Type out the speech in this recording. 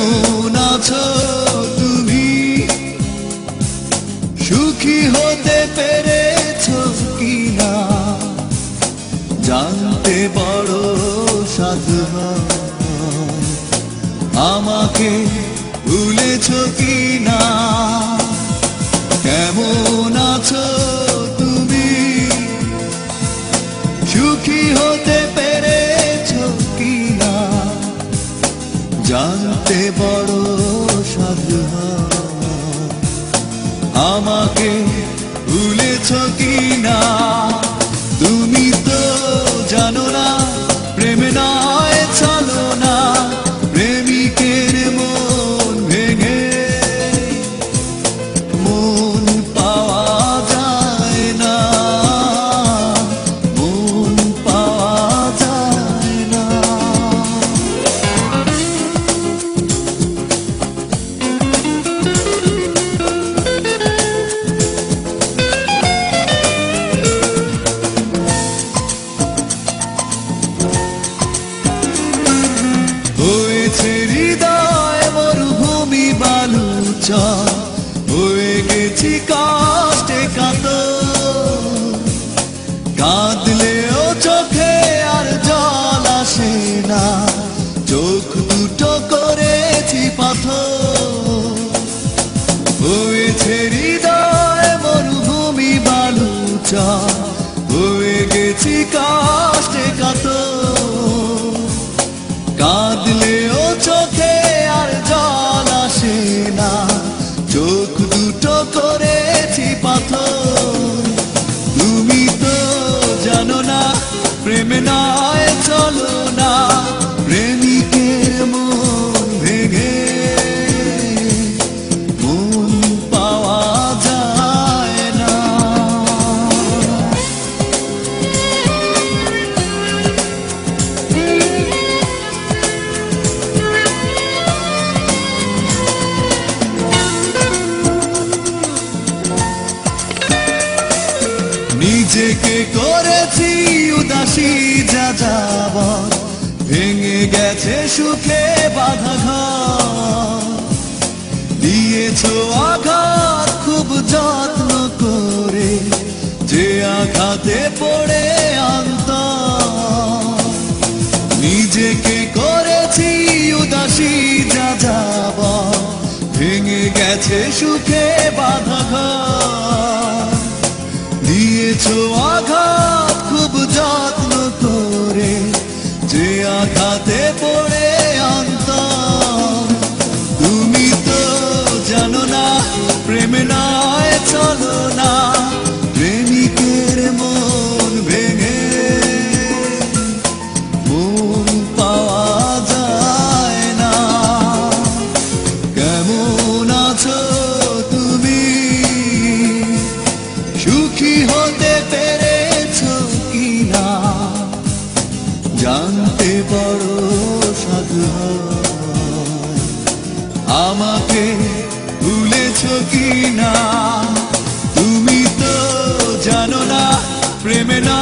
কেমন আছো তুমি? সুখী হতে পেরেছো কিনা জানতে বড় সাধু হয়। আমাকে ভুলেছো কিনা? কেমন আছো তুমি? সুখী হতে পেরেছো কিনা জানতে বড় সাধু হয়। আমাকে ভুলেছো কিনা? তুমি তো জানো না প্রেম নয় চলো না, প্রেমিকের মন ভেঙে মন পাওয়া যায় না, মন পাওয়া যায় না। হয়েছে হৃদয় মরুভূমি বালুচর, হয়ে গেছি কষ্টে কাতর। কাঁদলেও চোখে আর জল আসে না, চোখ দুটো করেছি পাথর। হয়েছে হৃদয় মরুভূমি বালুচর, হয়ে গেছি কষ্টে কাতর। কাঁদলেও চোখে আর জল আসে না, চোখ দুটো করেছি পাথর। তুমি তো জানো না প্রেম নয় চলো না, প্রেমিকের মন ভেঙে মন পাওয়া যায় না। নিজেকে করেছি উদাসী যাযাবর, ভেঙে গেছে সুখে বাঁধা ঘর। দিয়েছো আঘাত খুব যত্ন করে, যে আঘাতে পড়ে অন্তর। নিজেকে করেছি উদাসী যাযাবর, ভেঙে গেছে সুখে বাঁধা ঘর। দিয়েছো আঘাত খুব যত্ন করে, যে আঘাতে পড়ে অন্তর। তুমি তো জানো না প্রেম নয় চলো না, প্রেমিকের মন ভেঙে মন পাওয়া যায় না। কেমন আছো তুমি? সুখী হতে পেরেছো কিনা জানতে বড় সাধু হয়। আমাকে ভুলেছো কিনা? তুমি তো জানো না প্রেমে না